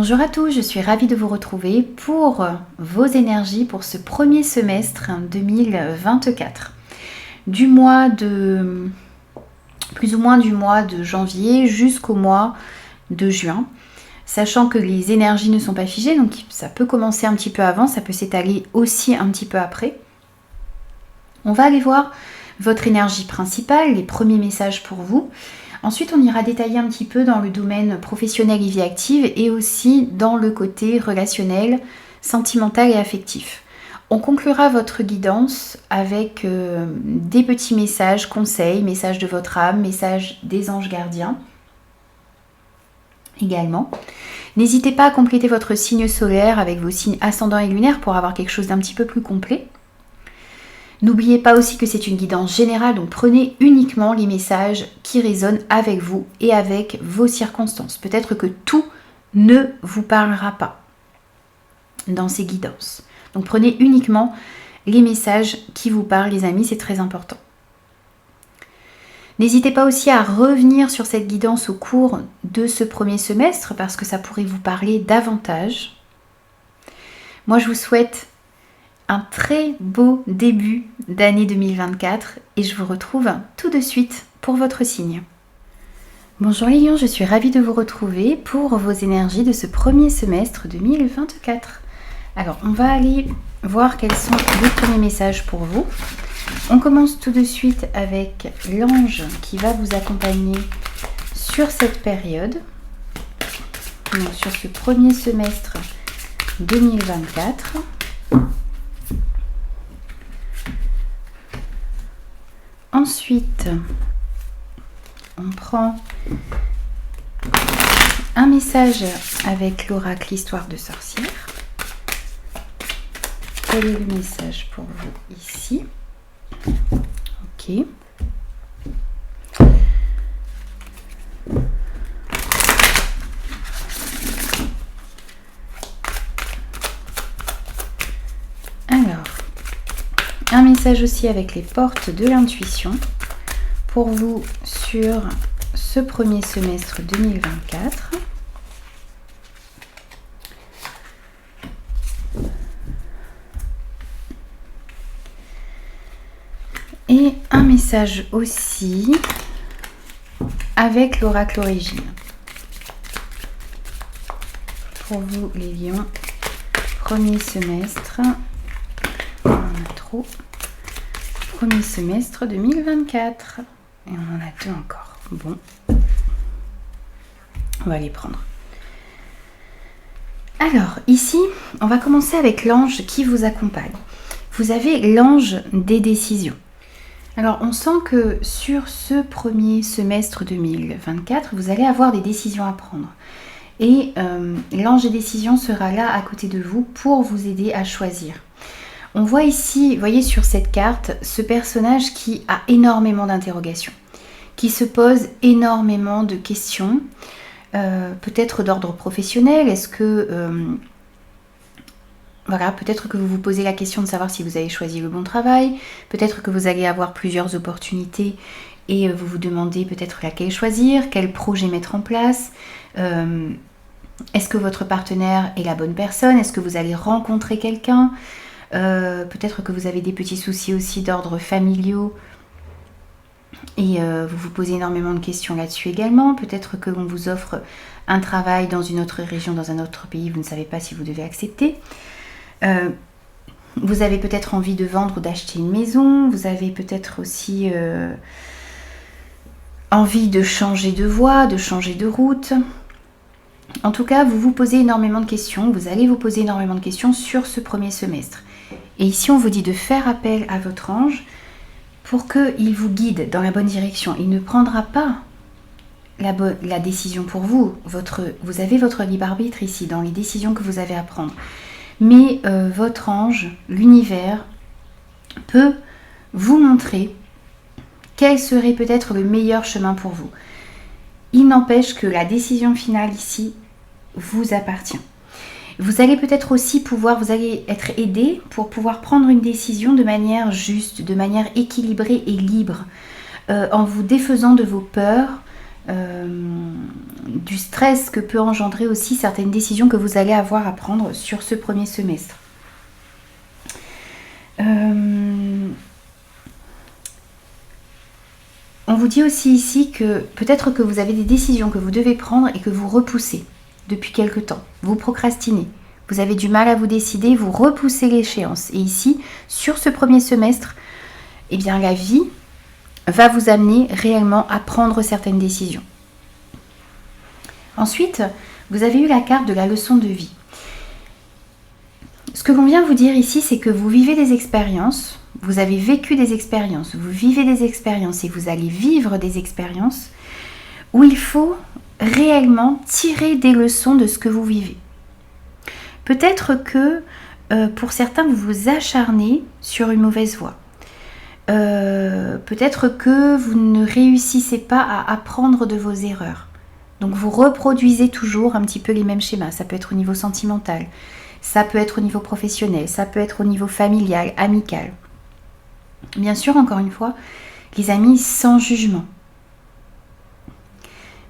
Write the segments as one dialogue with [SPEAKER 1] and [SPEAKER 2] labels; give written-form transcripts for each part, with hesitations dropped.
[SPEAKER 1] Bonjour à tous, je suis ravie de vous retrouver pour vos énergies pour ce premier semestre 2024. Plus ou moins du mois de janvier jusqu'au mois de juin. Sachant que les énergies ne sont pas figées, donc ça peut commencer un petit peu avant, ça peut s'étaler aussi un petit peu après. On va aller voir votre énergie principale, les premiers messages pour vous. Ensuite, on ira détailler un petit peu dans le domaine professionnel et vie active et aussi dans le côté relationnel, sentimental et affectif. On conclura votre guidance avec des petits messages, conseils, messages de votre âme, messages des anges gardiens également. N'hésitez pas à compléter votre signe solaire avec vos signes ascendants et lunaires pour avoir quelque chose d'un petit peu plus complet. N'oubliez pas aussi que c'est une guidance générale, donc prenez uniquement les messages qui résonnent avec vous et avec vos circonstances. Peut-être que tout ne vous parlera pas dans ces guidances. Donc prenez uniquement les messages qui vous parlent, les amis, c'est très important. N'hésitez pas aussi à revenir sur cette guidance au cours de ce premier semestre parce que ça pourrait vous parler davantage. Moi, je vous souhaite un très beau début d'année 2024 et je vous retrouve tout de suite pour votre signe. Bonjour les lions, je suis ravie de vous retrouver pour vos énergies de ce premier semestre 2024. Alors, on va aller voir quels sont les premiers messages pour vous. On commence tout de suite avec l'ange qui va vous accompagner sur cette période, donc sur ce premier semestre 2024. Ensuite, on prend un message avec l'oracle Histoire de sorcière. Quel est le message pour vous ici? Ok. Alors, un message aussi avec les portes de l'intuition pour vous sur ce premier semestre 2024. Et un message aussi avec l'oracle origine. Pour vous les lions, premier semestre, on en a trop, premier semestre 2024. Et on en a deux encore. Bon, on va les prendre. Alors ici, on va commencer avec l'ange qui vous accompagne. Vous avez l'ange des décisions. Alors, on sent que sur ce premier semestre 2024, vous allez avoir des décisions à prendre. Et l'ange des décisions sera là à côté de vous pour vous aider à choisir. On voit ici, vous voyez sur cette carte, ce personnage qui a énormément d'interrogations, qui se pose énormément de questions, peut-être d'ordre professionnel. Est-ce que... Voilà, peut-être que vous vous posez la question de savoir si vous avez choisi le bon travail, peut-être que vous allez avoir plusieurs opportunités et vous vous demandez peut-être laquelle choisir, quel projet mettre en place. Est-ce que votre partenaire est la bonne personne? Est-ce que vous allez rencontrer quelqu'un? Peut-être que vous avez des petits soucis aussi d'ordre familiaux et vous vous posez énormément de questions là-dessus également. Peut-être que l'on vous offre un travail dans une autre région, dans un autre pays, vous ne savez pas si vous devez accepter. Vous avez peut-être envie de vendre ou d'acheter une maison, vous avez peut-être aussi envie de changer de voie, de changer de route. En tout cas, vous vous posez énormément de questions, vous allez vous poser énormément de questions sur ce premier semestre. Et ici, on vous dit de faire appel à votre ange pour qu'il vous guide dans la bonne direction. Il ne prendra pas la décision pour vous. Vous avez votre libre arbitre ici dans les décisions que vous avez à prendre. Mais votre ange, l'univers, peut vous montrer quel serait peut-être le meilleur chemin pour vous. Il n'empêche que la décision finale ici vous appartient. Vous allez peut-être aussi vous allez être aidé pour pouvoir prendre une décision de manière juste, de manière équilibrée et libre, en vous défaisant de vos peurs, du stress que peut engendrer aussi certaines décisions que vous allez avoir à prendre sur ce premier semestre. On vous dit aussi ici que peut-être que vous avez des décisions que vous devez prendre et que vous repoussez depuis quelque temps. Vous procrastinez. Vous avez du mal à vous décider, vous repoussez l'échéance. Et ici, sur ce premier semestre, eh bien, la vie va vous amener réellement à prendre certaines décisions. Ensuite, vous avez eu la carte de la leçon de vie. Ce que l'on vient vous dire ici, c'est que vous vivez des expériences, vous avez vécu des expériences, vous vivez des expériences et vous allez vivre des expériences où il faut réellement tirer des leçons de ce que vous vivez. Peut-être que pour certains, vous vous acharnez sur une mauvaise voie. Peut-être que vous ne réussissez pas à apprendre de vos erreurs. Donc vous reproduisez toujours un petit peu les mêmes schémas. Ça peut être au niveau sentimental, ça peut être au niveau professionnel, ça peut être au niveau familial, amical. Bien sûr, encore une fois, les amis, sans jugement.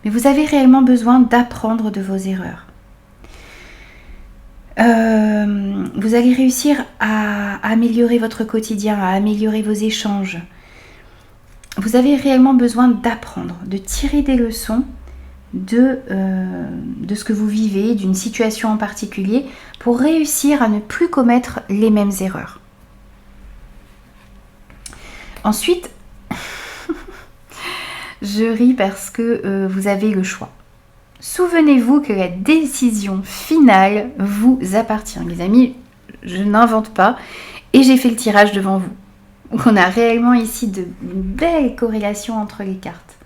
[SPEAKER 1] Mais vous avez réellement besoin d'apprendre de vos erreurs. Vous allez réussir à améliorer votre quotidien, à améliorer vos échanges. Vous avez réellement besoin d'apprendre, de tirer des leçons de ce que vous vivez, d'une situation en particulier, pour réussir à ne plus commettre les mêmes erreurs. Ensuite, je ris parce que vous avez le choix. Souvenez-vous que la décision finale vous appartient. Les amis, je n'invente pas et j'ai fait le tirage devant vous. Donc on a réellement ici de belles corrélations entre les cartes.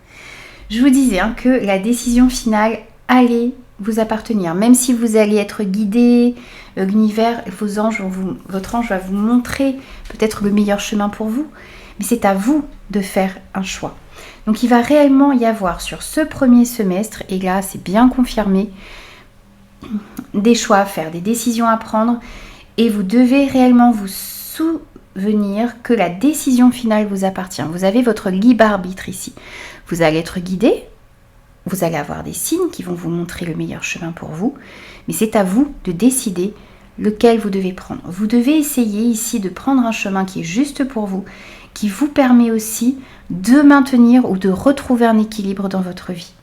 [SPEAKER 1] Je vous disais que la décision finale allait vous appartenir. Même si vous allez être guidé, l'univers, votre ange va vous montrer peut-être le meilleur chemin pour vous. Mais c'est à vous de faire un choix. Donc il va réellement y avoir sur ce premier semestre, et là c'est bien confirmé, des choix à faire, des décisions à prendre. Et vous devez réellement vous souvenir que la décision finale vous appartient. Vous avez votre libre arbitre ici. Vous allez être guidé, vous allez avoir des signes qui vont vous montrer le meilleur chemin pour vous. Mais c'est à vous de décider lequel vous devez prendre. Vous devez essayer ici de prendre un chemin qui est juste pour vous, qui vous permet aussi de maintenir ou de retrouver un équilibre dans votre vie.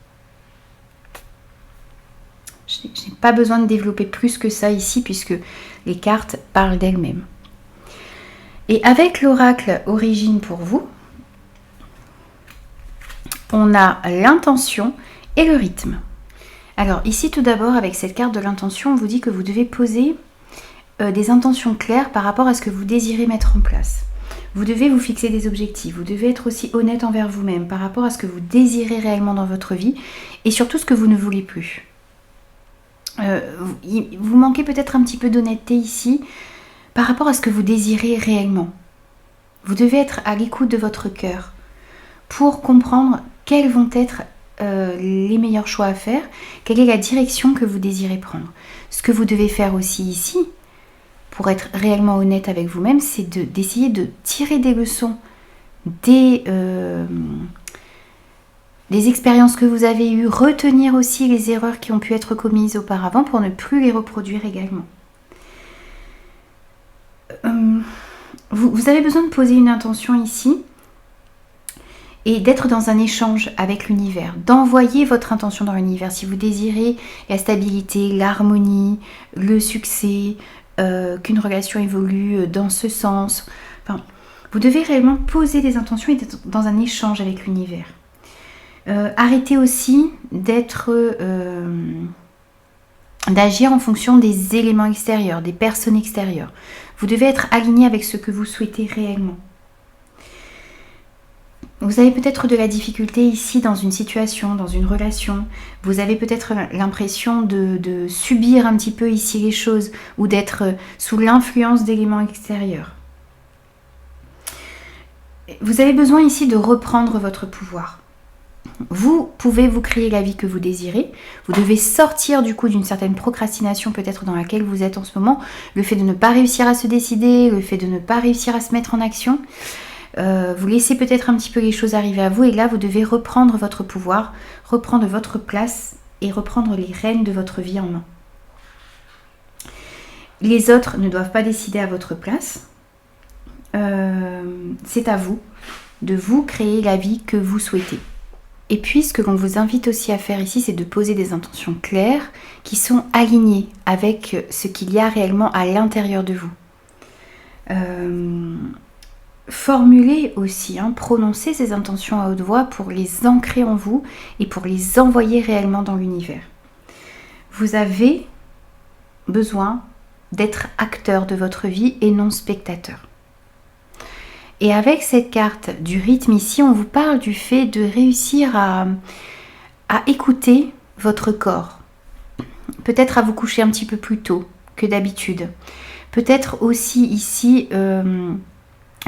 [SPEAKER 1] Je n'ai pas besoin de développer plus que ça ici puisque les cartes parlent d'elles-mêmes. Et avec l'oracle Origine pour vous, on a l'intention et le rythme. Alors ici tout d'abord avec cette carte de l'intention, on vous dit que vous devez poser des intentions claires par rapport à ce que vous désirez mettre en place. Vous devez vous fixer des objectifs, vous devez être aussi honnête envers vous-même par rapport à ce que vous désirez réellement dans votre vie et surtout ce que vous ne voulez plus. Vous manquez peut-être un petit peu d'honnêteté ici par rapport à ce que vous désirez réellement. Vous devez être à l'écoute de votre cœur pour comprendre quels vont être les meilleurs choix à faire, quelle est la direction que vous désirez prendre. Ce que vous devez faire aussi ici, pour être réellement honnête avec vous-même, c'est d'essayer de tirer des leçons des expériences que vous avez eues, retenir aussi les erreurs qui ont pu être commises auparavant pour ne plus les reproduire également. Vous avez besoin de poser une intention ici et d'être dans un échange avec l'univers, d'envoyer votre intention dans l'univers. Si vous désirez la stabilité, l'harmonie, le succès, qu'une relation évolue dans ce sens. Enfin, vous devez réellement poser des intentions et être dans un échange avec l'univers. Arrêtez aussi d'agir en fonction des éléments extérieurs, des personnes extérieures. Vous devez être aligné avec ce que vous souhaitez réellement. Vous avez peut-être de la difficulté ici dans une situation, dans une relation. Vous avez peut-être l'impression de subir un petit peu ici les choses ou d'être sous l'influence d'éléments extérieurs. Vous avez besoin ici de reprendre votre pouvoir. Vous pouvez vous créer la vie que vous désirez. Vous devez sortir du coup d'une certaine procrastination peut-être dans laquelle vous êtes en ce moment. Le fait de ne pas réussir à se décider, le fait de ne pas réussir à se mettre en action. Vous laissez peut-être un petit peu les choses arriver à vous et là, vous devez reprendre votre pouvoir, reprendre votre place et reprendre les rênes de votre vie en main. Les autres ne doivent pas décider à votre place. C'est à vous de vous créer la vie que vous souhaitez. Et puis, ce que l'on vous invite aussi à faire ici, c'est de poser des intentions claires qui sont alignées avec ce qu'il y a réellement à l'intérieur de vous. Formulez aussi, prononcez ces intentions à haute voix pour les ancrer en vous et pour les envoyer réellement dans l'univers. Vous avez besoin d'être acteur de votre vie et non spectateur. Et avec cette carte du rythme ici, on vous parle du fait de réussir à écouter votre corps. Peut-être à vous coucher un petit peu plus tôt que d'habitude. Peut-être aussi ici, le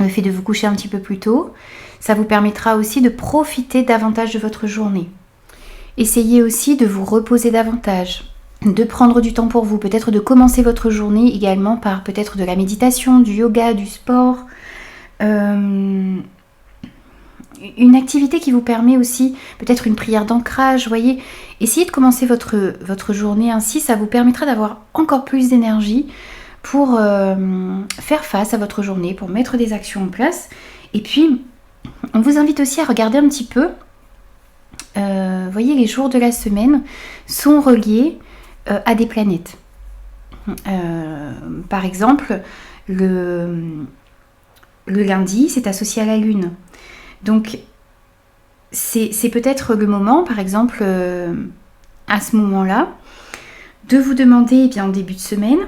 [SPEAKER 1] fait de vous coucher un petit peu plus tôt, ça vous permettra aussi de profiter davantage de votre journée. Essayez aussi de vous reposer davantage, de prendre du temps pour vous, peut-être de commencer votre journée également par peut-être de la méditation, du yoga, du sport, une activité qui vous permet aussi, peut-être une prière d'ancrage, voyez. Essayez de commencer votre journée ainsi, ça vous permettra d'avoir encore plus d'énergie pour faire face à votre journée, pour mettre des actions en place. Et puis, on vous invite aussi à regarder un petit peu, voyez, les jours de la semaine sont reliés à des planètes. Par exemple, le lundi, c'est associé à la Lune. Donc, c'est peut-être le moment, par exemple, à ce moment-là, de vous demander, en début de semaine,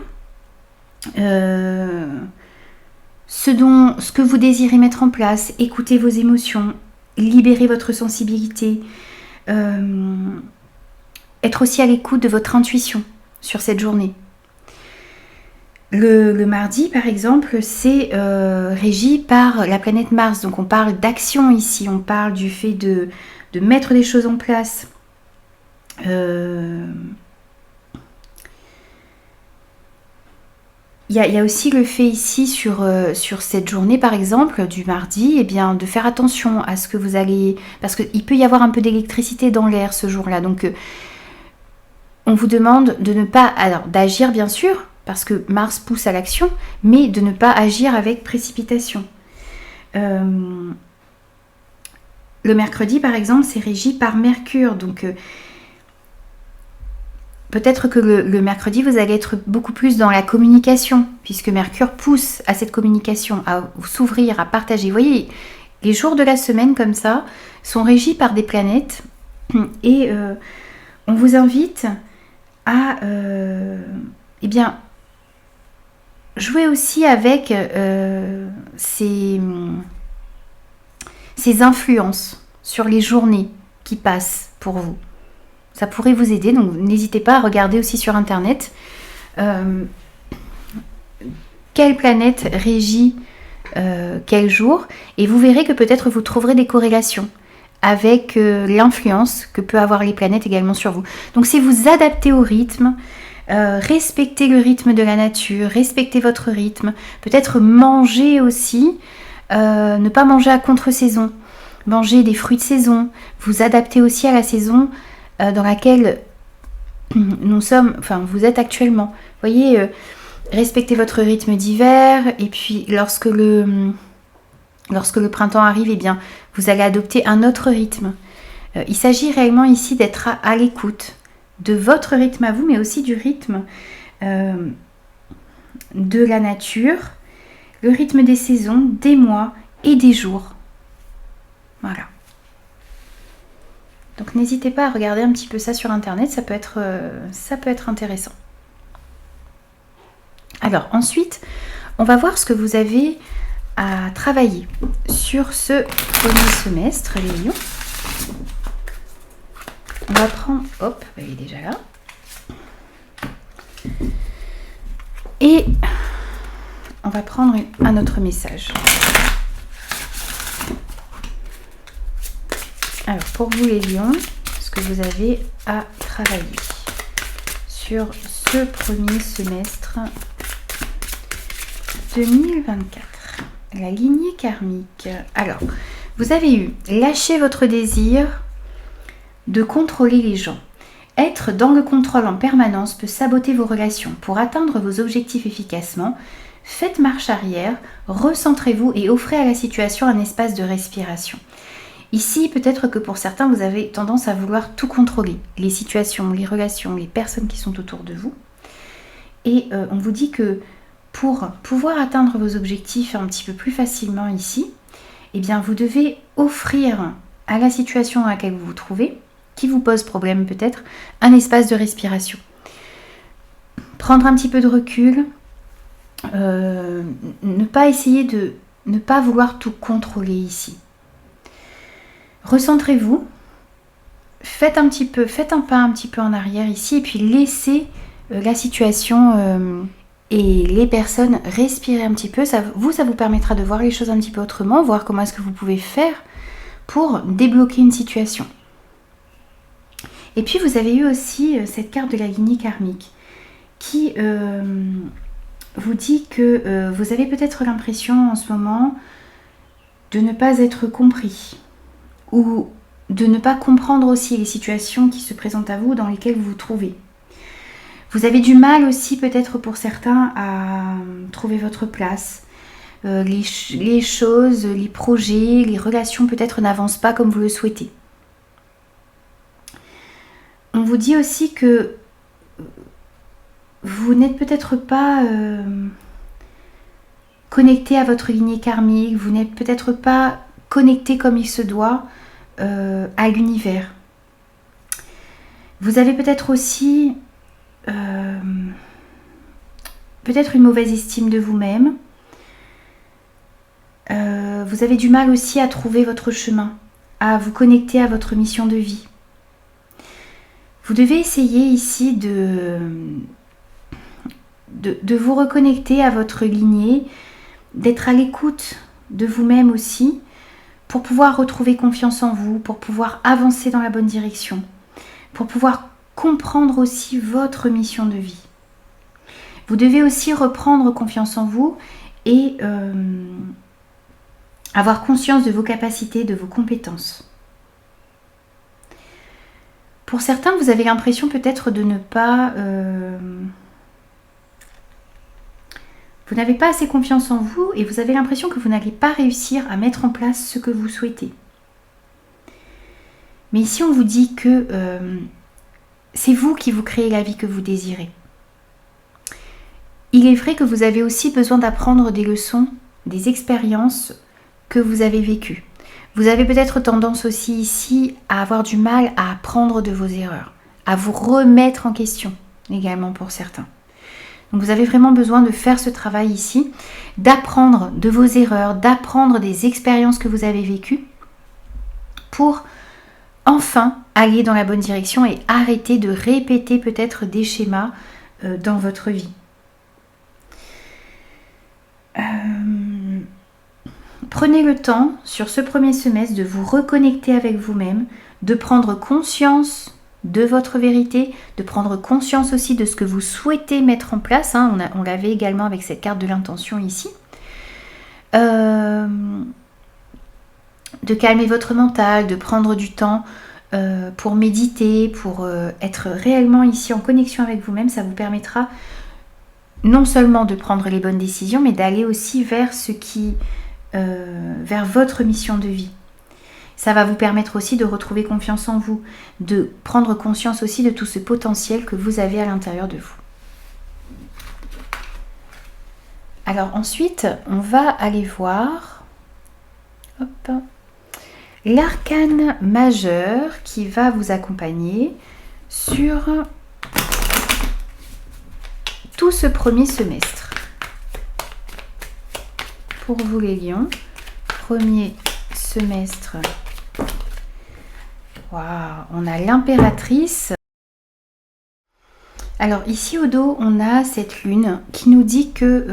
[SPEAKER 1] ce que vous désirez mettre en place, écoutez vos émotions, libérez votre sensibilité, être aussi à l'écoute de votre intuition sur cette journée. Le mardi, par exemple, c'est régi par la planète Mars. Donc on parle d'action ici, on parle du fait de mettre des choses en place. Il y a aussi le fait ici sur cette journée, par exemple, du mardi, de faire attention à ce que vous allez... Parce qu'il peut y avoir un peu d'électricité dans l'air ce jour-là. Donc on vous demande de ne pas... Alors d'agir bien sûr, parce que Mars pousse à l'action, mais de ne pas agir avec précipitation. Le mercredi, par exemple, c'est régi par Mercure. Donc, peut-être que le mercredi, vous allez être beaucoup plus dans la communication, puisque Mercure pousse à cette communication, à s'ouvrir, à partager. Vous voyez, les jours de la semaine, comme ça, sont régis par des planètes. Et on vous invite à... jouer aussi avec ces influences sur les journées qui passent pour vous. Ça pourrait vous aider, donc n'hésitez pas à regarder aussi sur internet quelle planète régit quel jour, et vous verrez que peut-être vous trouverez des corrélations avec l'influence que peut avoir les planètes également sur vous. Donc c'est vous adapter au rythme, respectez le rythme de la nature, respectez votre rythme, peut-être manger aussi, ne pas manger à contre-saison, manger des fruits de saison, vous adapter aussi à la saison dans laquelle vous êtes actuellement. Vous voyez, respectez votre rythme d'hiver, et puis lorsque le printemps arrive, vous allez adopter un autre rythme. Il s'agit réellement ici d'être à l'écoute de votre rythme à vous, mais aussi du rythme de la nature, le rythme des saisons, des mois et des jours. Voilà. Donc n'hésitez pas à regarder un petit peu ça sur internet, ça peut être intéressant. Alors ensuite, on va voir ce que vous avez à travailler sur ce premier semestre, les lions. On va prendre, hop, il est déjà là. Et on va prendre un autre message. Alors pour vous les lions, ce que vous avez à travailler sur ce premier semestre 2024. la lignée karmique. Alors, vous avez eu lâcher votre désir de contrôler les gens. Être dans le contrôle en permanence peut saboter vos relations. Pour atteindre vos objectifs efficacement, faites marche arrière, recentrez-vous et offrez à la situation un espace de respiration. Ici, peut-être que pour certains, vous avez tendance à vouloir tout contrôler. Les situations, les relations, les personnes qui sont autour de vous. Et on vous dit que pour pouvoir atteindre vos objectifs un petit peu plus facilement ici, eh bien, vous devez offrir à la situation dans laquelle vous vous trouvez, qui vous pose problème peut-être, un espace de respiration. Prendre un petit peu de recul, ne pas essayer de ne pas vouloir tout contrôler ici. Recentrez-vous, faites un pas un petit peu en arrière ici et puis laissez la situation et les personnes respirer un petit peu. Ça vous permettra de voir les choses un petit peu autrement, voir comment est-ce que vous pouvez faire pour débloquer une situation. Et puis vous avez eu aussi cette carte de la lignée karmique qui vous dit que vous avez peut-être l'impression en ce moment de ne pas être compris ou de ne pas comprendre aussi les situations qui se présentent à vous dans lesquelles vous vous trouvez. Vous avez du mal aussi peut-être pour certains à trouver votre place. Les choses, les projets, les relations peut-être n'avancent pas comme vous le souhaitez. On vous dit aussi que vous n'êtes peut-être pas connecté à votre lignée karmique, vous n'êtes peut-être pas connecté comme il se doit à l'univers. Vous avez peut-être aussi peut-être une mauvaise estime de vous-même. Vous avez du mal aussi à trouver votre chemin, à vous connecter à votre mission de vie. Vous devez essayer ici de vous reconnecter à votre lignée, d'être à l'écoute de vous-même aussi, pour pouvoir retrouver confiance en vous, pour pouvoir avancer dans la bonne direction, pour pouvoir comprendre aussi votre mission de vie. Vous devez aussi reprendre confiance en vous et avoir conscience de vos capacités, de vos compétences. Pour certains, vous avez l'impression peut-être de ne pas... vous n'avez pas assez confiance en vous et vous avez l'impression que vous n'allez pas réussir à mettre en place ce que vous souhaitez. Mais ici, on vous dit que c'est vous qui vous créez la vie que vous désirez. Il est vrai que vous avez aussi besoin d'apprendre des leçons, des expériences que vous avez vécues. Vous avez peut-être tendance aussi ici à avoir du mal à apprendre de vos erreurs, à vous remettre en question également pour certains. Donc vous avez vraiment besoin de faire ce travail ici, d'apprendre de vos erreurs, d'apprendre des expériences que vous avez vécues pour enfin aller dans la bonne direction et arrêter de répéter peut-être des schémas dans votre vie. Prenez le temps sur ce premier semestre de vous reconnecter avec vous-même, de prendre conscience de votre vérité, de prendre conscience aussi de ce que vous souhaitez mettre en place. On l'avait également avec cette carte de l'intention ici. De calmer votre mental, de prendre du temps pour méditer, pour être réellement ici en connexion avec vous-même. Ça vous permettra non seulement de prendre les bonnes décisions, mais d'aller aussi vers vers votre mission de vie. Ça va vous permettre aussi de retrouver confiance en vous, de prendre conscience aussi de tout ce potentiel que vous avez à l'intérieur de vous. Alors ensuite, on va aller voir l'arcane majeur qui va vous accompagner sur tout ce premier semestre. Pour vous les lions, premier semestre. Waouh, on a l'impératrice. Alors ici au dos, on a cette lune qui nous dit que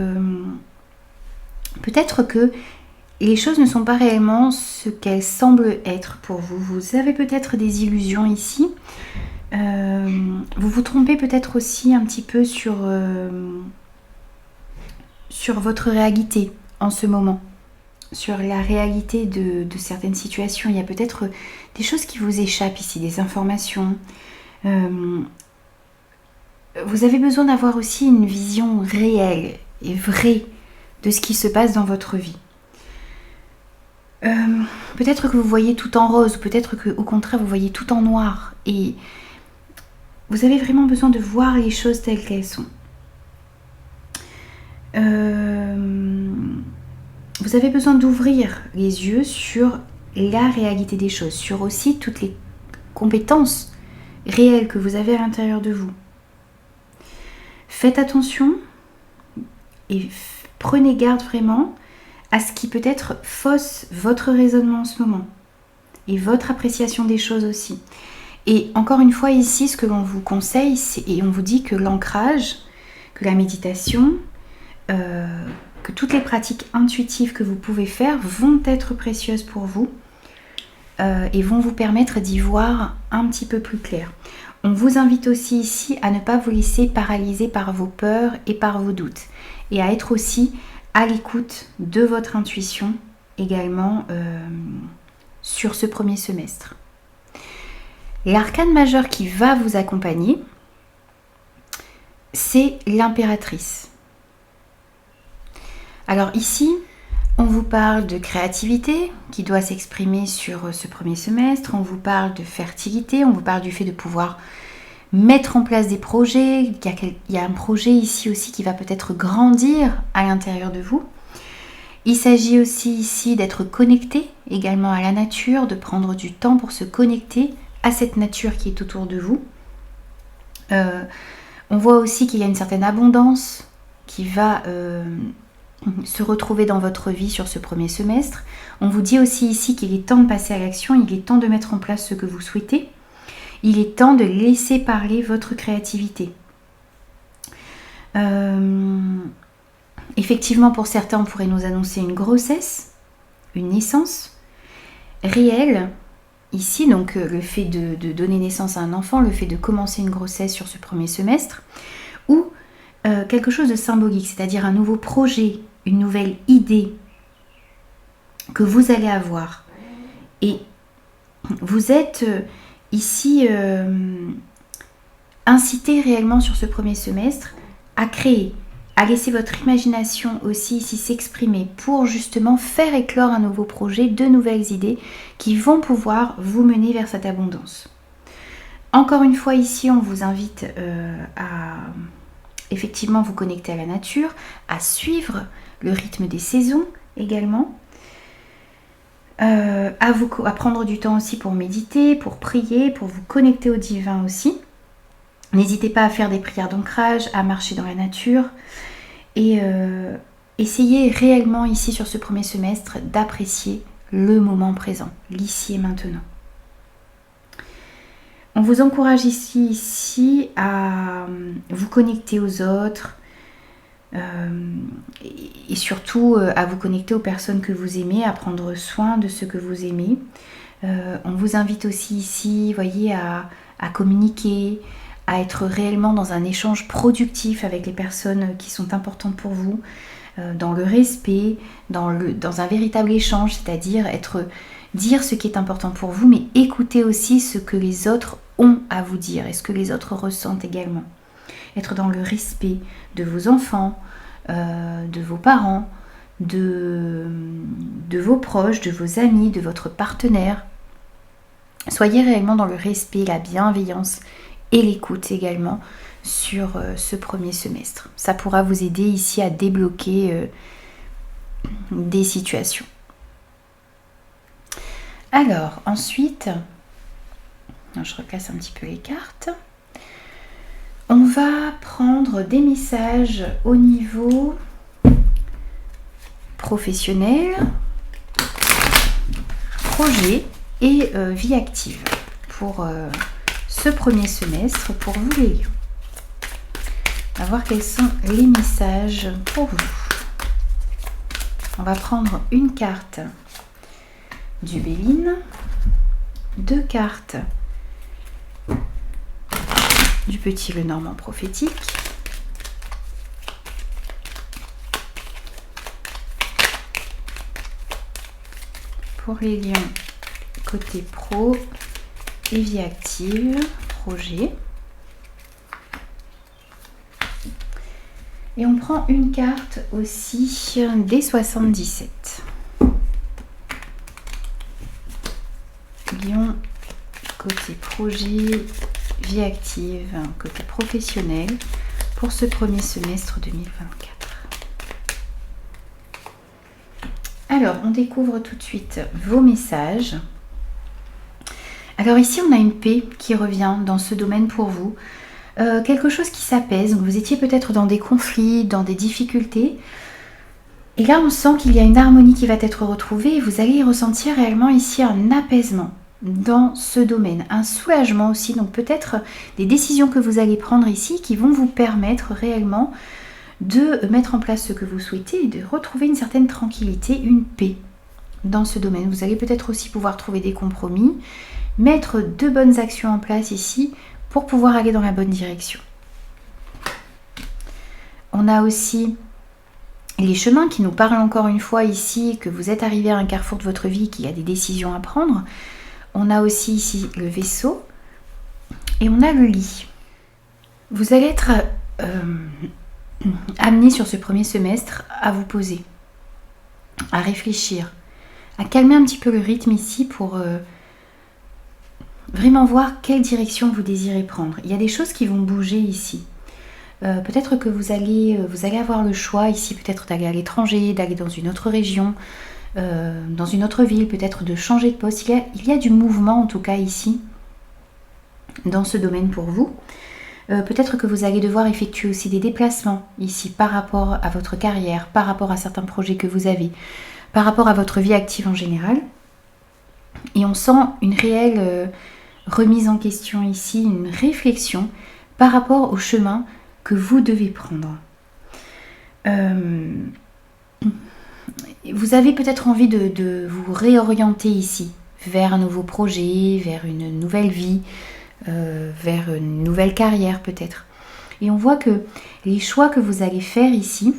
[SPEAKER 1] peut-être que les choses ne sont pas réellement ce qu'elles semblent être pour vous. Vous avez peut-être des illusions ici. Vous vous trompez peut-être aussi un petit peu sur votre réalité en ce moment. sur la réalité de certaines situations. Il y a peut-être des choses qui vous échappent ici, des informations. Vous avez besoin d'avoir aussi une vision réelle et vraie de ce qui se passe dans votre vie. Peut-être que vous voyez tout en rose, peut-être qu'au contraire vous voyez tout en noir. Et vous avez vraiment besoin de voir les choses telles qu'elles sont. Vous avez besoin d'ouvrir les yeux sur la réalité des choses, sur aussi toutes les compétences réelles que vous avez à l'intérieur de vous. Faites attention et prenez garde vraiment à ce qui peut-être fausse votre raisonnement en ce moment et votre appréciation des choses aussi. Et encore une fois ici, ce que l'on vous conseille, et on vous dit que l'ancrage, que la méditation, que toutes les pratiques intuitives que vous pouvez faire vont être précieuses pour vous et vont vous permettre d'y voir un petit peu plus clair. On vous invite aussi ici à ne pas vous laisser paralyser par vos peurs et par vos doutes et à être aussi à l'écoute de votre intuition également sur ce premier semestre. L'arcane majeur qui va vous accompagner, c'est l'impératrice. Alors ici, on vous parle de créativité qui doit s'exprimer sur ce premier semestre, on vous parle de fertilité, on vous parle du fait de pouvoir mettre en place des projets. Il y a un projet ici aussi qui va peut-être grandir à l'intérieur de vous. Il s'agit aussi ici d'être connecté également à la nature, de prendre du temps pour se connecter à cette nature qui est autour de vous. On voit aussi qu'il y a une certaine abondance qui va se retrouver dans votre vie sur ce premier semestre. On vous dit aussi ici qu'il est temps de passer à l'action, il est temps de mettre en place ce que vous souhaitez. Il est temps de laisser parler votre créativité. Effectivement, pour certains, on pourrait nous annoncer une grossesse, une naissance réelle. Ici, donc, le fait de donner naissance à un enfant, le fait de commencer une grossesse sur ce premier semestre, ou quelque chose de symbolique, c'est-à-dire un nouveau projet, une nouvelle idée que vous allez avoir. Et vous êtes ici incité réellement sur ce premier semestre à créer, à laisser votre imagination aussi ici s'exprimer pour justement faire éclore un nouveau projet, de nouvelles idées qui vont pouvoir vous mener vers cette abondance. Encore une fois ici, on vous invite à effectivement vous connecter à la nature, à suivre le rythme des saisons également, à prendre du temps aussi pour méditer, pour prier, pour vous connecter au divin aussi. N'hésitez pas à faire des prières d'ancrage, à marcher dans la nature et essayez réellement ici sur ce premier semestre d'apprécier le moment présent, l'ici et maintenant. On vous encourage ici à vous connecter aux autres et surtout à vous connecter aux personnes que vous aimez, à prendre soin de ceux que vous aimez. On vous invite aussi ici, voyez, à communiquer, à être réellement dans un échange productif avec les personnes qui sont importantes pour vous, dans le respect, dans un véritable échange, c'est-à-dire dire ce qui est important pour vous, mais écouter aussi ce que les autres ont à vous dire et ce que les autres ressentent également. Être dans le respect de vos enfants, de vos parents, de vos proches, de vos amis, de votre partenaire. Soyez réellement dans le respect, la bienveillance et l'écoute également sur ce premier semestre. Ça pourra vous aider ici à débloquer des situations. Alors, ensuite, je replace un petit peu les cartes. On va prendre des messages au niveau professionnel, projet et vie active pour ce premier semestre pour vous les lions. On va voir quels sont les messages pour vous. On va prendre une carte du Béline, 2 cartes du Petit Lenormand prophétique, Pour les lions, côté pro et vie active, projet. Et on prend une carte aussi des 77. Lion, côté projet, vie active, côté professionnel pour ce premier semestre 2024. Alors, on découvre tout de suite vos messages. Alors ici, on a une paix qui revient dans ce domaine pour vous. Quelque chose qui s'apaise. Vous étiez peut-être dans des conflits, dans des difficultés. Et là, on sent qu'il y a une harmonie qui va être retrouvée et vous allez ressentir réellement ici un apaisement dans ce domaine. Un soulagement aussi. Donc peut-être des décisions que vous allez prendre ici qui vont vous permettre réellement de mettre en place ce que vous souhaitez et de retrouver une certaine tranquillité, une paix dans ce domaine. Vous allez peut-être aussi pouvoir trouver des compromis, mettre de bonnes actions en place ici pour pouvoir aller dans la bonne direction. On a aussi les chemins qui nous parlent encore une fois ici, que vous êtes arrivé à un carrefour de votre vie, qu'il y a des décisions à prendre. On a aussi ici le vaisseau et on a le lit. Vous allez être amené sur ce premier semestre à vous poser, à réfléchir, à calmer un petit peu le rythme ici pour vraiment voir quelle direction vous désirez prendre. Il y a des choses qui vont bouger ici. Peut-être que vous allez avoir le choix ici, peut-être d'aller à l'étranger, d'aller dans une autre région, dans une autre ville, peut-être de changer de poste. Il y a du mouvement en tout cas ici, dans ce domaine pour vous. Peut-être que vous allez devoir effectuer aussi des déplacements ici par rapport à votre carrière, par rapport à certains projets que vous avez, par rapport à votre vie active en général. Et on sent une réelle remise en question ici, une réflexion par rapport au chemin que vous devez prendre. Vous avez peut-être envie de vous réorienter ici, vers un nouveau projet, vers une nouvelle vie, vers une nouvelle carrière peut-être. Et on voit que les choix que vous allez faire ici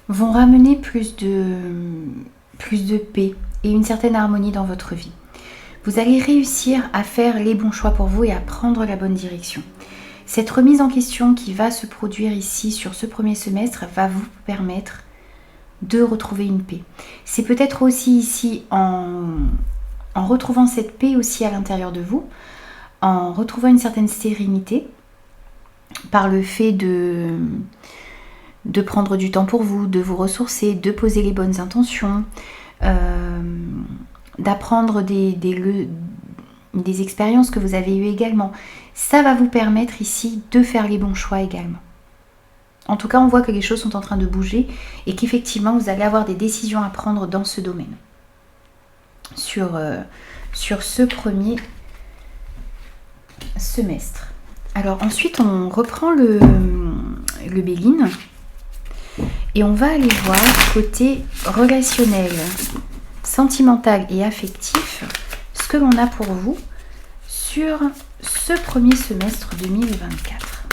[SPEAKER 1] vont ramener plus de paix et une certaine harmonie dans votre vie. Vous allez réussir à faire les bons choix pour vous et à prendre la bonne direction. Cette remise en question qui va se produire ici sur ce premier semestre va vous permettre de retrouver une paix. C'est peut-être aussi ici en retrouvant cette paix aussi à l'intérieur de vous, en retrouvant une certaine sérénité par le fait de prendre du temps pour vous, de vous ressourcer, de poser les bonnes intentions, d'apprendre des expériences que vous avez eues également. Ça va vous permettre ici de faire les bons choix également. En tout cas, on voit que les choses sont en train de bouger et qu'effectivement, vous allez avoir des décisions à prendre dans ce domaine. Sur ce premier semestre. Alors ensuite, on reprend le Béline et on va aller voir côté relationnel, sentimental et affectif, ce que l'on a pour vous sur ce premier semestre 2024.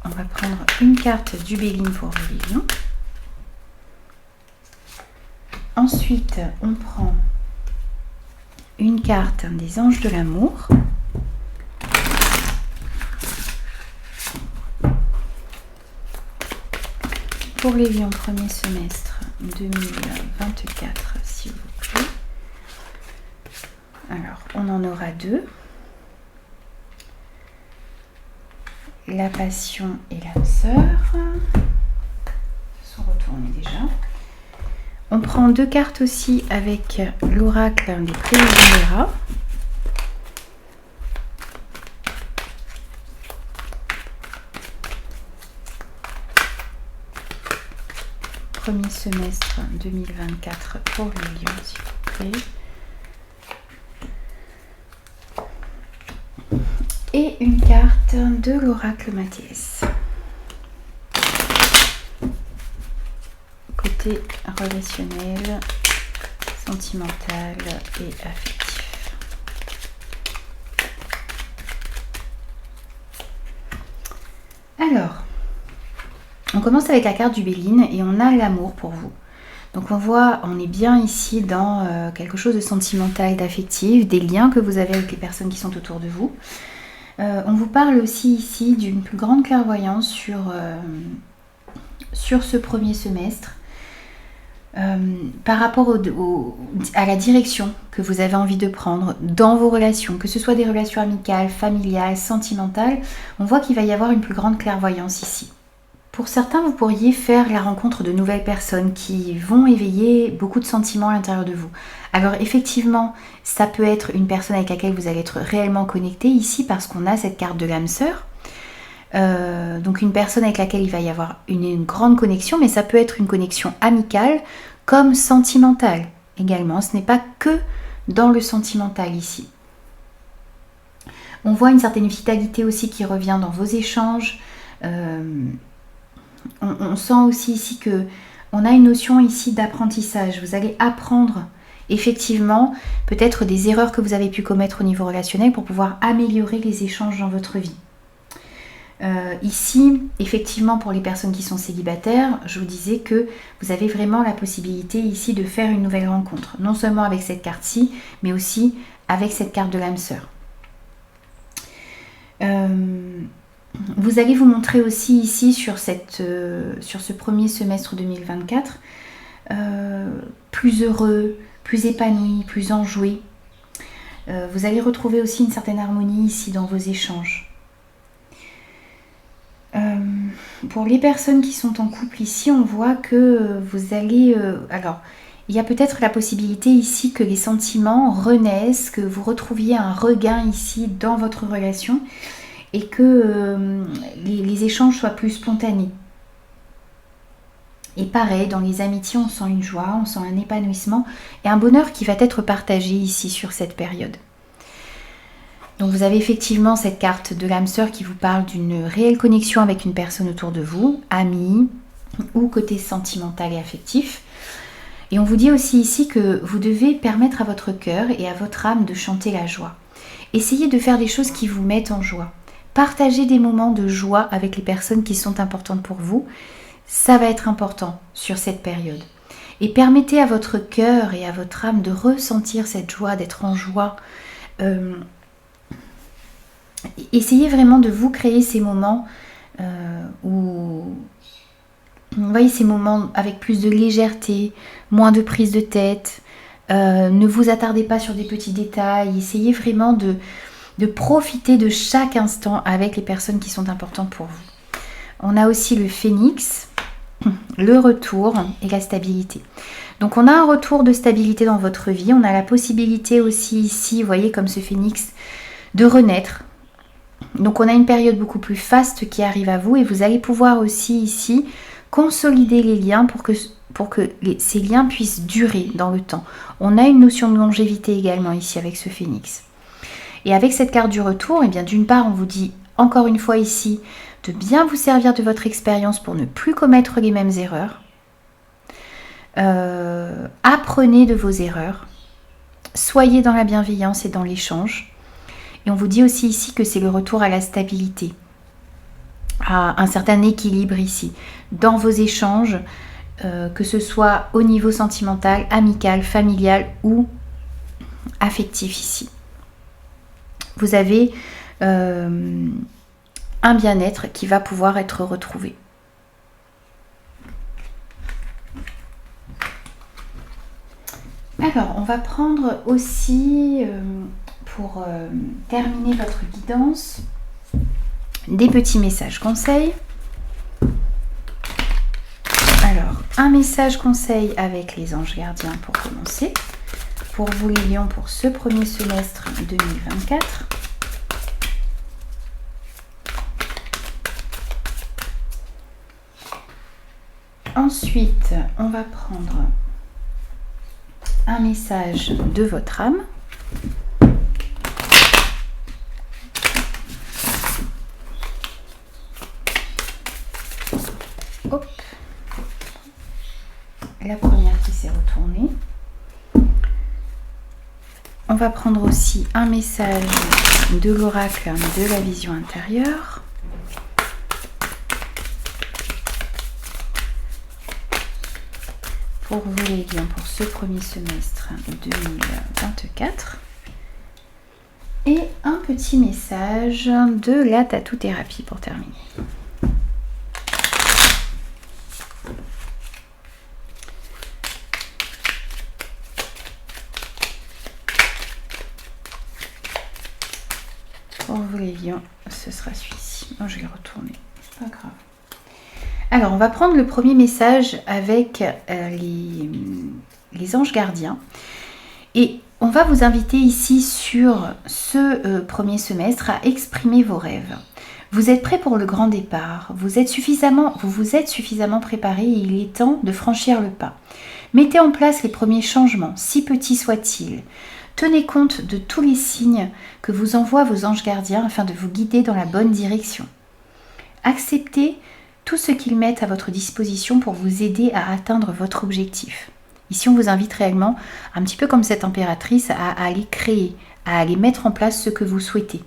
[SPEAKER 1] On va prendre une carte du Béline pour les lions. Ensuite, on prend une carte des anges de l'amour. Pour les lions, premier semestre 2024, s'il vous plaît. Alors, on en aura deux. La passion et l'âme sœur. Se sont retournés déjà. On prend deux cartes aussi avec l'oracle des prévisions des rats. Premier semestre 2024 pour les lions, s'il vous plaît. Et une carte de l'oracle Mathias. Côté relationnel, sentimental et affectif. Alors, on commence avec la carte du Béline et on a l'amour pour vous. Donc on voit, on est bien ici dans quelque chose de sentimental, d'affectif, des liens que vous avez avec les personnes qui sont autour de vous. On vous parle aussi ici d'une plus grande clairvoyance sur ce premier semestre. Par rapport à la direction que vous avez envie de prendre dans vos relations, que ce soit des relations amicales, familiales, sentimentales, on voit qu'il va y avoir une plus grande clairvoyance ici. Pour certains, vous pourriez faire la rencontre de nouvelles personnes qui vont éveiller beaucoup de sentiments à l'intérieur de vous. Alors effectivement, ça peut être une personne avec laquelle vous allez être réellement connecté ici parce qu'on a cette carte de l'âme sœur. Donc une personne avec laquelle il va y avoir une grande connexion, mais ça peut être une connexion amicale comme sentimentale également. Ce n'est pas que dans le sentimental ici. On voit une certaine vitalité aussi qui revient dans vos échanges. On sent aussi ici que on a une notion ici d'apprentissage. Vous allez apprendre effectivement peut-être des erreurs que vous avez pu commettre au niveau relationnel pour pouvoir améliorer les échanges dans votre vie. Ici, effectivement, pour les personnes qui sont célibataires, je vous disais que vous avez vraiment la possibilité ici de faire une nouvelle rencontre. Non seulement avec cette carte-ci, mais aussi avec cette carte de l'âme sœur. Vous allez vous montrer aussi ici sur ce premier semestre 2024 plus heureux, plus épanoui, plus enjoué. Vous allez retrouver aussi une certaine harmonie ici dans vos échanges. Pour les personnes qui sont en couple ici, on voit que vous allez... alors, il y a peut-être la possibilité ici que les sentiments renaissent, que vous retrouviez un regain ici dans votre relation et que les échanges soient plus spontanés. Et pareil, dans les amitiés, on sent une joie, on sent un épanouissement et un bonheur qui va être partagé ici sur cette période. Donc vous avez effectivement cette carte de l'âme sœur qui vous parle d'une réelle connexion avec une personne autour de vous, amie ou côté sentimental et affectif. Et on vous dit aussi ici que vous devez permettre à votre cœur et à votre âme de chanter la joie. Essayez de faire des choses qui vous mettent en joie. Partagez des moments de joie avec les personnes qui sont importantes pour vous. Ça va être important sur cette période. Et permettez à votre cœur et à votre âme de ressentir cette joie, d'être en joie. Essayez vraiment de vous créer ces moments où, vous voyez, ces moments avec plus de légèreté, moins de prise de tête. Ne vous attardez pas sur des petits détails. Essayez vraiment de profiter de chaque instant avec les personnes qui sont importantes pour vous. On a aussi le phénix, le retour et la stabilité. Donc on a un retour de stabilité dans votre vie. On a la possibilité aussi ici, vous voyez, comme ce phénix, de renaître. Donc on a une période beaucoup plus faste qui arrive à vous et vous allez pouvoir aussi ici consolider les liens pour que ces liens puissent durer dans le temps. On a une notion de longévité également ici avec ce phénix. Et avec cette carte du retour, eh bien d'une part on vous dit encore une fois ici de bien vous servir de votre expérience pour ne plus commettre les mêmes erreurs. Apprenez de vos erreurs. Soyez dans la bienveillance et dans l'échange. Et on vous dit aussi ici que c'est le retour à la stabilité, à un certain équilibre ici, dans vos échanges, que ce soit au niveau sentimental, amical, familial ou affectif ici. Vous avez un bien-être qui va pouvoir être retrouvé. Alors, on va prendre aussi... pour terminer votre guidance, des petits messages conseils. Alors, un message conseil avec les anges gardiens pour commencer. Pour vous les lions, pour ce premier semestre 2024. Ensuite, on va prendre un message de votre âme. Hop. La première qui s'est retournée. On va prendre aussi un message de l'oracle de la vision intérieure. pour vous les lions pour ce premier semestre 2024. Et un petit message de la tatou-thérapie pour terminer. Pour vous les lions, ce sera celui-ci. Oh, je vais le retourner, c'est pas grave. Alors, on va prendre le premier message avec les anges gardiens. Et on va vous inviter ici sur ce premier semestre à exprimer vos rêves. Vous êtes prêts pour le grand départ. Vous vous êtes suffisamment préparé et il est temps de franchir le pas. Mettez en place les premiers changements, si petits soient-ils. Tenez compte de tous les signes que vous envoient vos anges gardiens afin de vous guider dans la bonne direction. Acceptez tout ce qu'ils mettent à votre disposition pour vous aider à atteindre votre objectif. Ici, on vous invite réellement, un petit peu comme cette impératrice, à aller créer, à aller mettre en place ce que vous souhaitez.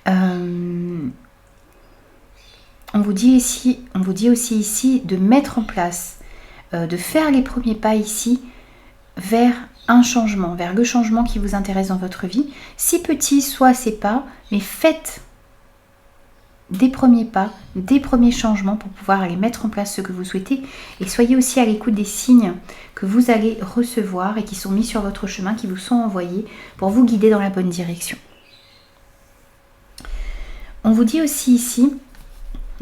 [SPEAKER 1] On vous dit aussi ici de mettre en place, de faire les premiers pas ici vers un changement, vers le changement qui vous intéresse dans votre vie. Si petits soient ces pas, mais faites des premiers pas, des premiers changements pour pouvoir aller mettre en place ce que vous souhaitez et soyez aussi à l'écoute des signes que vous allez recevoir et qui sont mis sur votre chemin, qui vous sont envoyés pour vous guider dans la bonne direction. On vous dit aussi ici,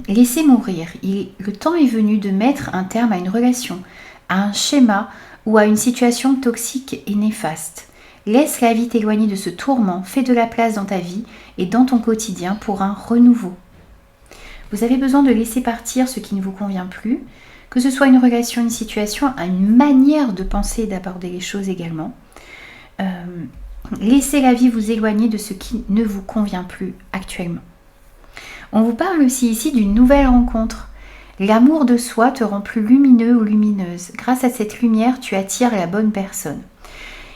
[SPEAKER 1] laissez mourir. Le temps est venu de mettre un terme à une relation, à un schéma ou à une situation toxique et néfaste. Laisse la vie t'éloigner de ce tourment, fais de la place dans ta vie et dans ton quotidien pour un renouveau. Vous avez besoin de laisser partir ce qui ne vous convient plus, que ce soit une relation, une situation, une manière de penser et d'aborder les choses également. Laissez la vie vous éloigner de ce qui ne vous convient plus actuellement. On vous parle aussi ici d'une nouvelle rencontre. L'amour de soi te rend plus lumineux ou lumineuse. Grâce à cette lumière, tu attires la bonne personne.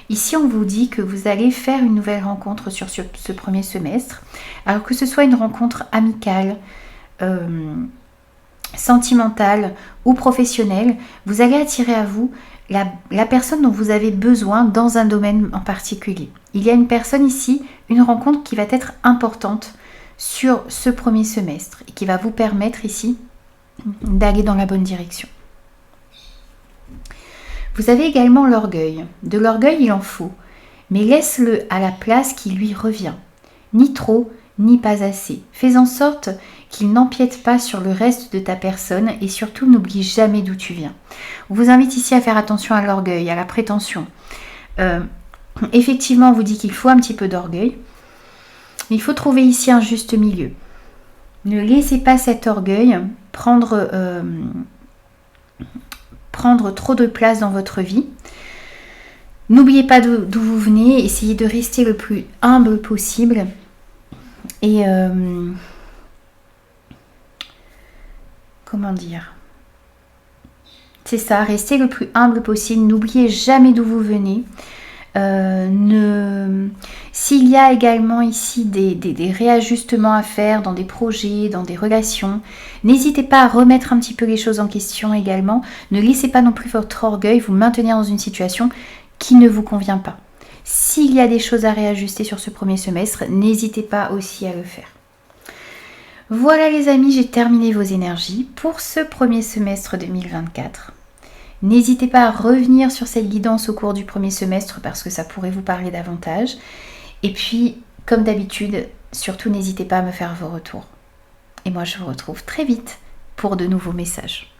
[SPEAKER 1] Ici, on vous dit que vous allez faire une nouvelle rencontre sur ce premier semestre. Alors que ce soit une rencontre amicale, sentimentale ou professionnelle, vous allez attirer à vous la personne dont vous avez besoin dans un domaine en particulier. Il y a une personne ici, une rencontre qui va être importante sur ce premier semestre et qui va vous permettre ici d'aller dans la bonne direction. Vous avez également l'orgueil. De l'orgueil, il en faut, mais laisse-le à la place qui lui revient. Ni trop, ni pas assez. Fais en sorte qu'il n'empiète pas sur le reste de ta personne et surtout n'oublie jamais d'où tu viens. On vous invite ici à faire attention à l'orgueil, à la prétention. Effectivement, on vous dit qu'il faut un petit peu d'orgueil, mais il faut trouver ici un juste milieu. Ne laissez pas cet orgueil prendre trop de place dans votre vie. N'oubliez pas d'où vous venez, essayez de rester le plus humble possible. Et comment dire ? C'est ça, restez le plus humble possible. N'oubliez jamais d'où vous venez. S'il y a également ici des réajustements à faire dans des projets, dans des relations, n'hésitez pas à remettre un petit peu les choses en question également. Ne laissez pas non plus votre orgueil vous maintenir dans une situation qui ne vous convient pas. S'il y a des choses à réajuster sur ce premier semestre, n'hésitez pas aussi à le faire. Voilà les amis, j'ai terminé vos énergies pour ce premier semestre 2024. N'hésitez pas à revenir sur cette guidance au cours du premier semestre parce que ça pourrait vous parler davantage. Et puis, comme d'habitude, surtout n'hésitez pas à me faire vos retours. Et moi, je vous retrouve très vite pour de nouveaux messages.